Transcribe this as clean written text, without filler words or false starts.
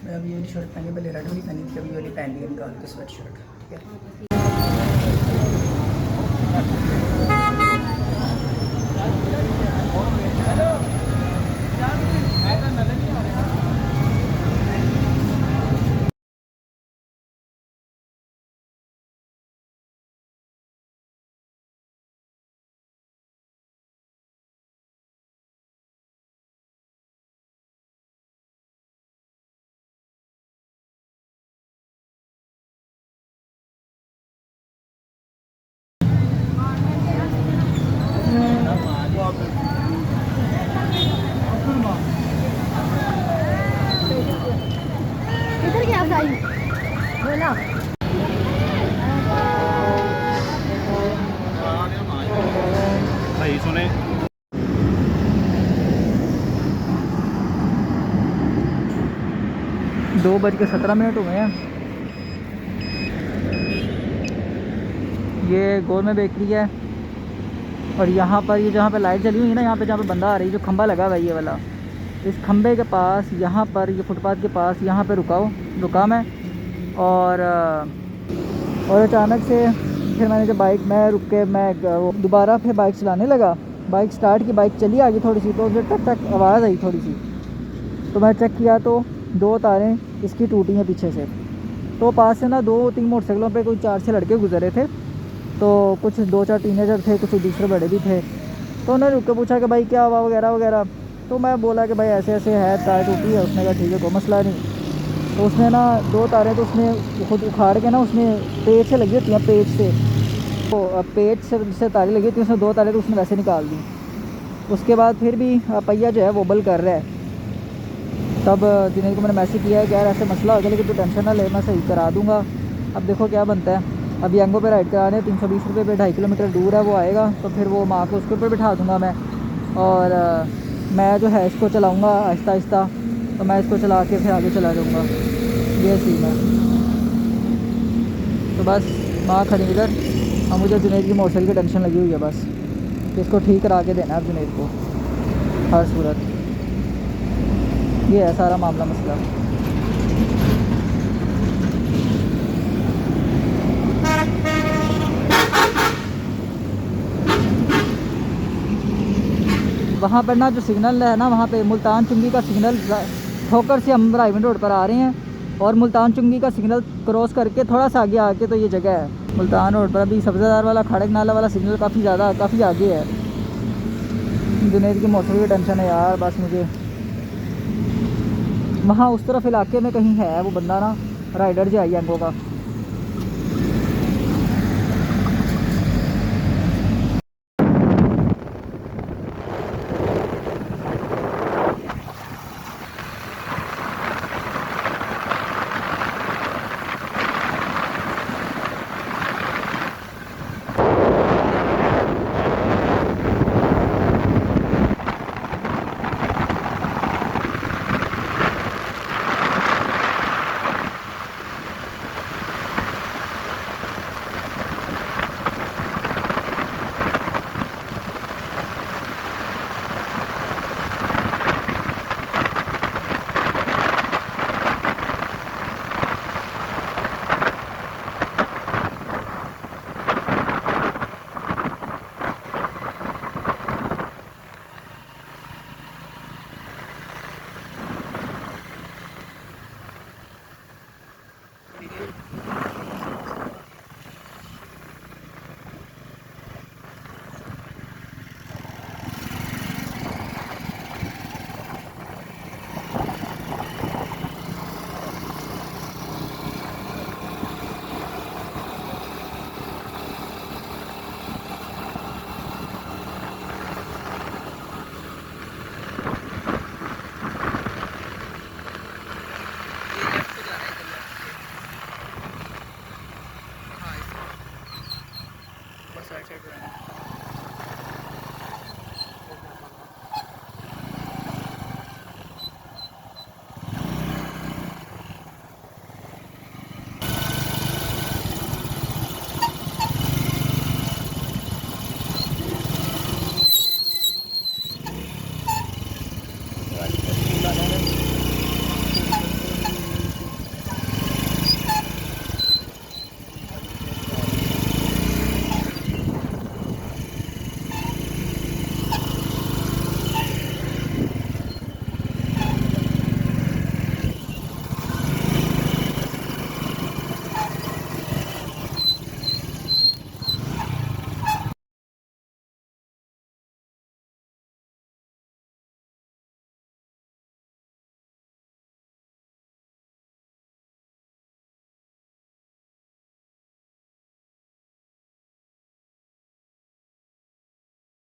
मैं अभी ये वाली शर्ट पहनी, पहले रेड वाली पहनी थी, अभी ये वाली पहन ली निकाल के स्वेट शर्ट। ठीक है। इधर क्या आई बोला भाई सुने 2:17 हुए हैं। ये गोलमे बेकरी है और यहाँ पर ये जहाँ पे लाइट जली हुई है ना, यहाँ पे जहाँ पे बंदा आ रही है, जो खंबा लगा हुआ है ये वाला, इस खंबे के पास यहाँ पर ये फुटपाथ के पास यहाँ पे रुका मैं। और अचानक से फिर मैंने जब बाइक में रुक के मैं दोबारा फिर बाइक चलाने लगा, बाइक स्टार्ट की, बाइक चली आगे थोड़ी सी, तो मुझे टक टक आवाज़ आई थोड़ी सी, तो मैं चेक किया तो 2 तारें इसकी टूटी हैं पीछे से। तो पास से ना 2-3 मोटरसाइकिलों पे कोई 4-6 लड़के गुजरे थे, तो कुछ 2-4 टीनेजर थे, कुछ दूसरे बड़े भी थे। तो उन्होंने रुक के पूछा कि भाई क्या हुआ वगैरह वगैरह। तो मैं बोला कि भाई ऐसे ऐसे है, तार टूटी है। उसने कहा ठीक है, कोई मसला नहीं। तो उसने ना 2 तारें तो उसने खुद उखाड़ के ना, उसने पेज से लगी होती हैं, पेज से, तो पेज से तारें लगी होती हैं, उसने 2 तारें तो उसने वैसे निकाल दी। उसके बाद फिर भी पहिया जो है वोबल कर रहा है। तब जुनैद को मैंने मैसेज किया है कि यार ऐसे मसला हो गया, लेकिन तो टेंशन ना ले, मैं सही करा दूँगा। अब देखो क्या बनता है। अभी यंगो पे राइड कराने 320 रुपये पे, 2.5 किलोमीटर दूर है, वो आएगा तो फिर वो माँ को उसके ऊपर बिठा दूँगा मैं। और मैं जो है इसको चलाऊँगा आहिस्ता आहिस्ता, तो मैं इसको चला के फिर आगे चला जाऊँगा। ये सीन है। तो बस माँ खड़ी इधर, और मुझे जुनैद की मोटरसाइकिल की टेंशन लगी हुई है बस, कि इसको ठीक करा के देना है जुनैद को हर सूरत। ये है सारा मामला मसला। वहाँ पर ना जो सिग्नल है ना, वहाँ पे मुल्तान चुंगी का सिग्नल, ठोकर से हम रायवन रोड पर आ रहे हैं, और मुल्तान चुंगी का सिग्नल क्रॉस करके थोड़ा सा आगे आके तो ये जगह है मुल्तान रोड पर। अभी सब्ज़ादार वाला खड़क नाला वाला सिग्नल काफ़ी आगे है। जुनैद की मोटरसाइकिल की टेंशन है यार बस मुझे। वहाँ उस तरफ इलाके में कहीं है वो बंदा ना, राइडर जो है यंगो का,